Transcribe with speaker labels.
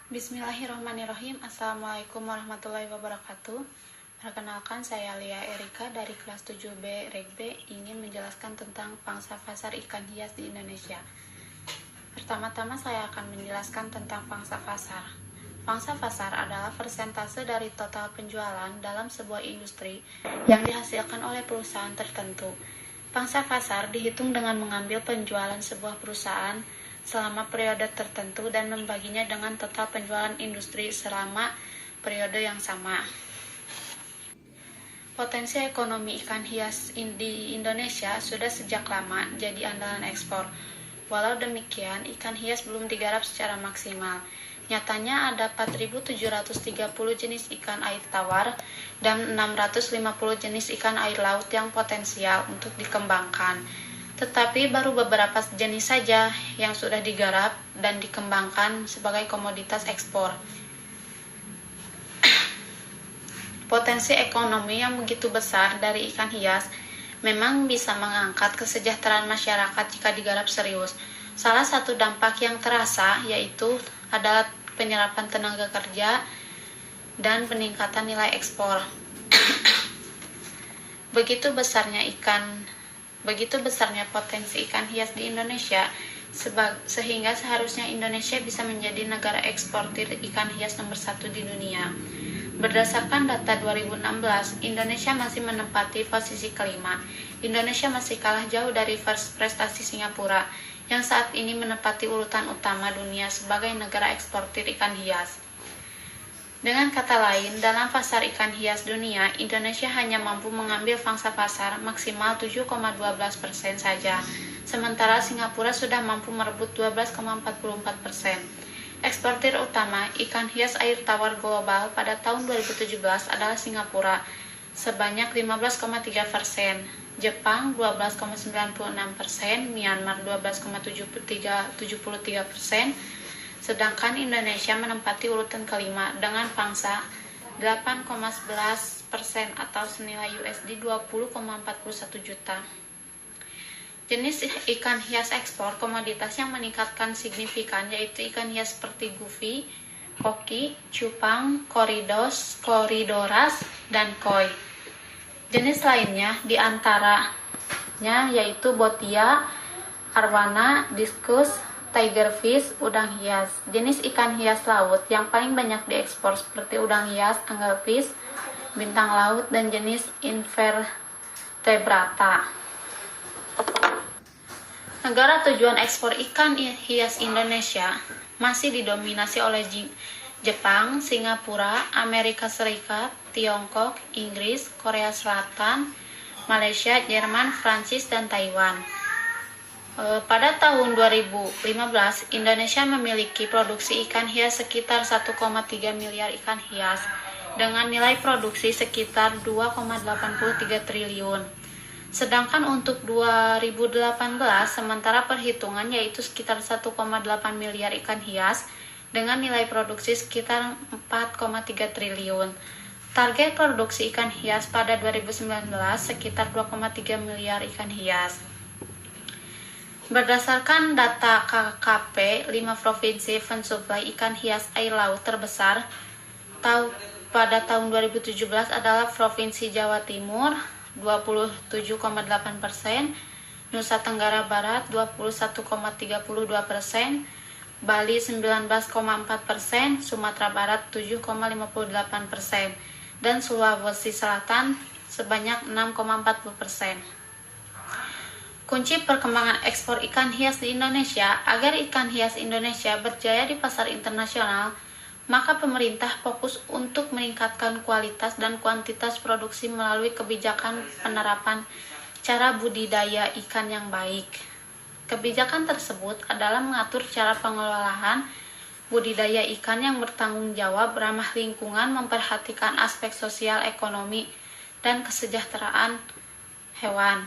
Speaker 1: Bismillahirrahmanirrahim. Assalamualaikum warahmatullahi wabarakatuh. Perkenalkan, saya Lia Erika dari kelas 7B Reg B ingin menjelaskan tentang pangsa pasar ikan hias di Indonesia. Pertama-tama saya akan menjelaskan tentang pangsa pasar. Pangsa pasar adalah persentase dari total penjualan dalam sebuah industri yang dihasilkan oleh perusahaan tertentu. Pangsa pasar dihitung dengan mengambil penjualan sebuah perusahaan selama periode tertentu dan membaginya dengan total penjualan industri selama periode yang sama. Potensi ekonomi ikan hias di Indonesia sudah sejak lama jadi andalan ekspor. Walau demikian, ikan hias belum digarap secara maksimal. Nyatanya ada 4.730 jenis ikan air tawar dan 650 jenis ikan air laut yang potensial untuk dikembangkan. Tetapi baru beberapa jenis saja yang sudah digarap dan dikembangkan sebagai komoditas ekspor. Potensi ekonomi yang begitu besar dari ikan hias memang bisa mengangkat kesejahteraan masyarakat jika digarap serius. Salah satu dampak yang terasa yaitu adalah penyerapan tenaga kerja dan peningkatan nilai ekspor. Begitu besarnya potensi ikan hias di Indonesia, sehingga seharusnya Indonesia bisa menjadi negara eksportir ikan hias nomor 1 di dunia. Berdasarkan data 2016, Indonesia masih menempati posisi kelima. Indonesia masih kalah jauh dari prestasi Singapura, yang saat ini menempati urutan utama dunia sebagai negara eksportir ikan hias. Dengan kata lain, dalam pasar ikan hias dunia, Indonesia hanya mampu mengambil pangsa pasar maksimal 7,12% saja, sementara Singapura sudah mampu merebut 12,44%. Eksportir utama ikan hias air tawar global pada tahun 2017 adalah Singapura sebanyak 15,3%, Jepang 12,96%, Myanmar 12,73%, sedangkan Indonesia menempati urutan kelima dengan pangsa 8,11% atau senilai USD 20,41 juta. Jenis ikan hias ekspor komoditas yang meningkatkan signifikan yaitu ikan hias seperti gupi, koki, cupang, koridoras, dan koi. Jenis lainnya diantaranya yaitu botia, arwana, diskus, tigerfish, udang hias. Jenis ikan hias laut yang paling banyak diekspor seperti udang hias, anglefish, bintang laut, dan jenis invertebrata. Negara tujuan ekspor ikan hias Indonesia masih didominasi oleh Jepang, Singapura, Amerika Serikat, Tiongkok, Inggris, Korea Selatan, Malaysia, Jerman, Prancis, dan Taiwan. Pada tahun 2015, Indonesia memiliki produksi ikan hias sekitar 1,3 miliar ikan hias dengan nilai produksi sekitar 2,83 triliun. Sedangkan untuk 2018, sementara perhitungan yaitu sekitar 1,8 miliar ikan hias dengan nilai produksi sekitar 4,3 triliun. Target produksi ikan hias pada 2019 sekitar 2,3 miliar ikan hias. Berdasarkan data KKP, 5 provinsi pensuplai ikan hias air laut terbesar pada tahun 2017 adalah Provinsi Jawa Timur 27,8%, Nusa Tenggara Barat 21,32%, Bali 19,4%, Sumatera Barat 7,58%, dan Sulawesi Selatan sebanyak 6,40%. Kunci perkembangan ekspor ikan hias di Indonesia. Agar ikan hias Indonesia berjaya di pasar internasional, maka pemerintah fokus untuk meningkatkan kualitas dan kuantitas produksi melalui kebijakan penerapan cara budidaya ikan yang baik. Kebijakan tersebut adalah mengatur cara pengelolaan budidaya ikan yang bertanggung jawab, ramah lingkungan, memperhatikan aspek sosial, ekonomi, dan kesejahteraan hewan.